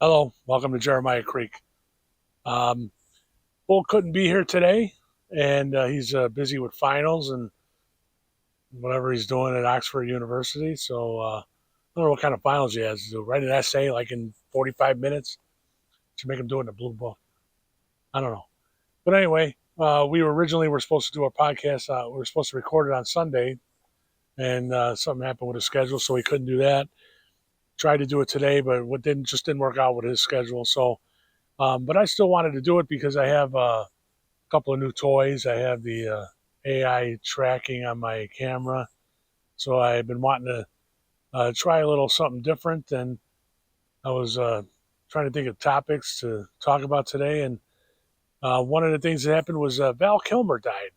Hello, welcome to Jeremiah Creek. Bull couldn't be here today, and he's busy with finals and whatever he's doing at Oxford University. So I don't know what kind of finals he has to do. Write an essay like in 45 minutes to make him do it in a blue book. I don't know. But anyway, we were supposed to do our podcast. We were supposed to record it on Sunday, and something happened with his schedule, so we couldn't do that. Tried to do it today, but what didn't work out with his schedule. So, but I still wanted to do it because I have a couple of new toys. I have the AI tracking on my camera, so I've been wanting to try a little something different. And I was trying to think of topics to talk about today. And one of the things that happened was Val Kilmer died.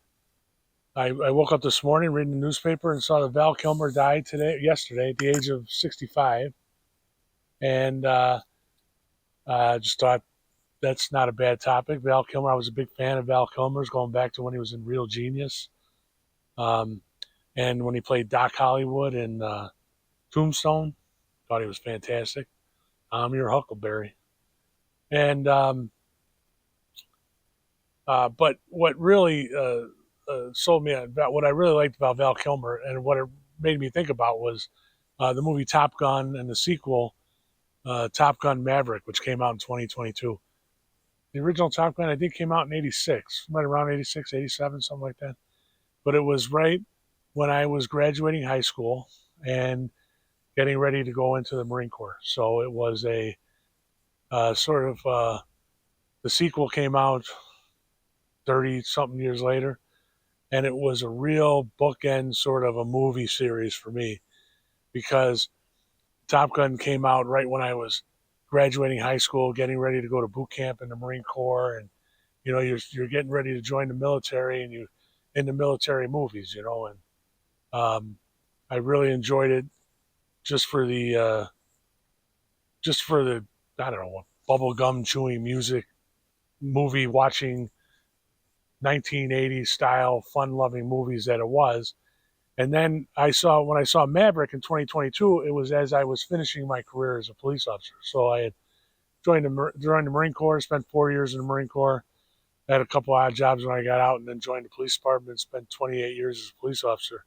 I woke up this morning reading the newspaper and saw that Val Kilmer died yesterday, at the age of 65. And just thought that's not a bad topic. Val Kilmer, I was a big fan of Val Kilmer's going back to when he was in Real Genius. And when he played Doc Hollywood in Tombstone, thought he was fantastic. I'm your Huckleberry. And but what really sold me about what I really liked about Val Kilmer and what it made me think about was the movie Top Gun and the sequel, Top Gun Maverick, which came out in 2022. The original Top Gun, I think, came out in 86, right around 86, 87, something like that. But it was right when I was graduating high school and getting ready to go into the Marine Corps. So it was a the sequel came out 30 something years later, and it was a real bookend sort of a movie series for me because Top Gun came out right when I was graduating high school, getting ready to go to boot camp in the Marine Corps, and you're getting ready to join the military, and you in the military movies, and I really enjoyed it just for the I don't know, bubble gum chewing music, movie watching 1980s style, fun loving movies that it was. And then when I saw Maverick in 2022, it was as I was finishing my career as a police officer. So I had joined the Marine Corps, spent 4 years in the Marine Corps, had a couple odd jobs when I got out, and then joined the police department and spent 28 years as a police officer.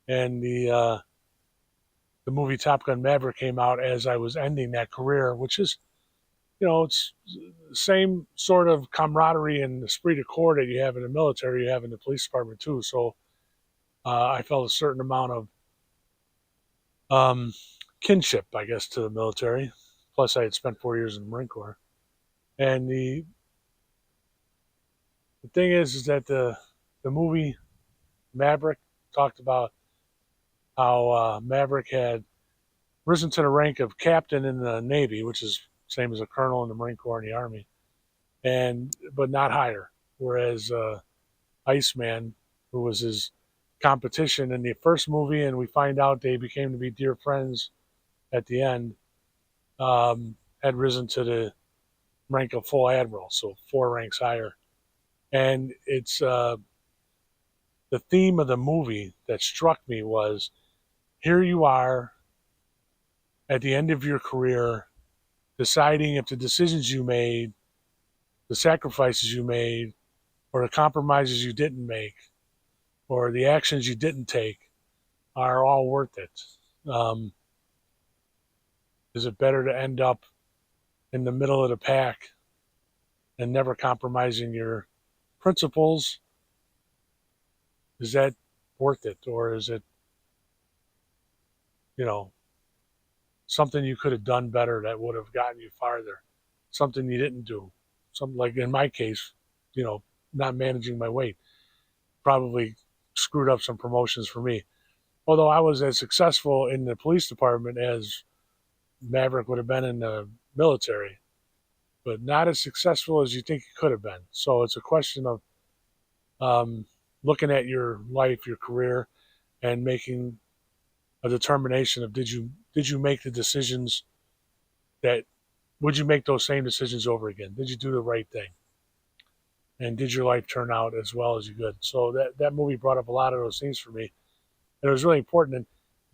And the movie Top Gun Maverick came out as I was ending that career, which is, it's the same sort of camaraderie and esprit de corps that you have in the military, you have in the police department too. So I felt a certain amount of kinship, I guess, to the military. Plus, I had spent 4 years in the Marine Corps. And the thing is that the movie Maverick talked about how Maverick had risen to the rank of captain in the Navy, which is same as a colonel in the Marine Corps and the Army, but not higher. Whereas Iceman, who was his competition in the first movie, and we find out they became to be dear friends at the end, had risen to the rank of full admiral, so 4 ranks higher. And it's the theme of the movie that struck me was, here you are at the end of your career, deciding if the decisions you made, the sacrifices you made, or the compromises you didn't make, or the actions you didn't take are all worth it. Is it better to end up in the middle of the pack and never compromising your principles? Is that worth it? Or is it, something you could have done better that would have gotten you farther? Something you didn't do. Something like in my case, not managing my weight probably screwed up some promotions for me. Although I was as successful in the police department as Maverick would have been in the military, but not as successful as you think it could have been. So it's a question of looking at your life, your career, and making a determination of did you make the decisions would you make those same decisions over again? Did you do the right thing? And did your life turn out as well as you could? So that movie brought up a lot of those things for me. And it was really important. And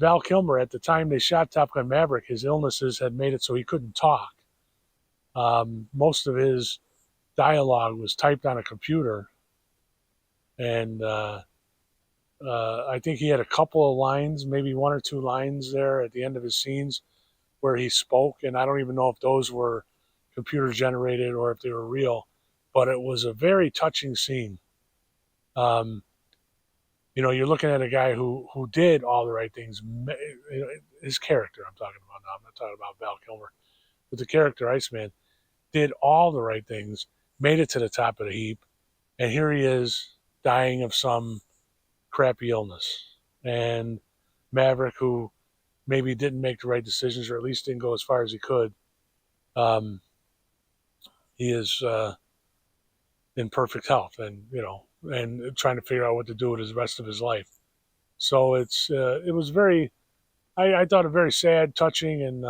Val Kilmer, at the time they shot Top Gun Maverick, his illnesses had made it so he couldn't talk. Most of his dialogue was typed on a computer, and I think he had a couple of lines, maybe one or two lines there at the end of his scenes where he spoke, and I don't even know if those were computer generated or if they were real, but it was a very touching scene. Um, you're looking at a guy who did all the right things. His character, I'm talking about now. I'm not talking about Val Kilmer, but the character Iceman did all the right things, made it to the top of the heap, and here he is dying of some crappy illness. And Maverick, who maybe didn't make the right decisions or at least didn't go as far as he could, um, he is in perfect health, and trying to figure out what to do with his rest of his life. So it was very, I thought, a very sad, touching, and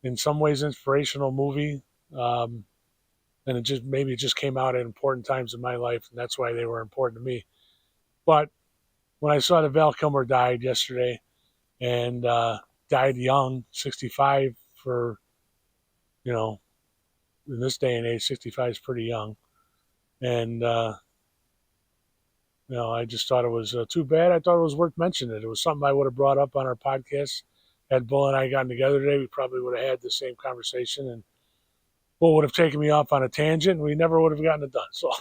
in some ways inspirational movie. Um, and it just came out at important times in my life, and that's why they were important to me. But when I saw that Val Kilmer died yesterday, and died young, 65, for, you know in this day and age, 65 is pretty young, and I just thought it was too bad. I thought it was worth mentioning. It was something I would have brought up on our podcast. Had Bull and I gotten together today, we probably would have had the same conversation, and Bull would have taken me off on a tangent, and we never would have gotten it done. So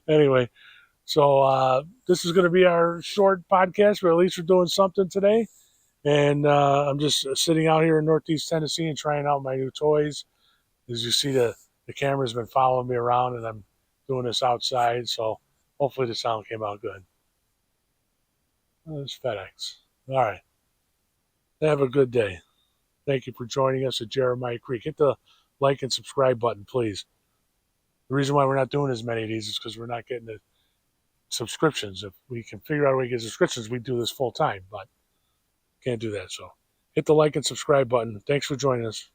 anyway, this is going to be our short podcast, but at least we're doing something today. And I'm just sitting out here in Northeast Tennessee and trying out my new toys. As you see, the camera's been following me around, and I'm doing this outside, so hopefully the sound came out good. It's FedEx. All right. Have a good day. Thank you for joining us at Jeremiah Creek. Hit the like and subscribe button, please. The reason why we're not doing as many of these is because we're not getting the subscriptions. If we can figure out a way to get subscriptions, we do this full time, but can't do that. So hit the like and subscribe button. Thanks for joining us.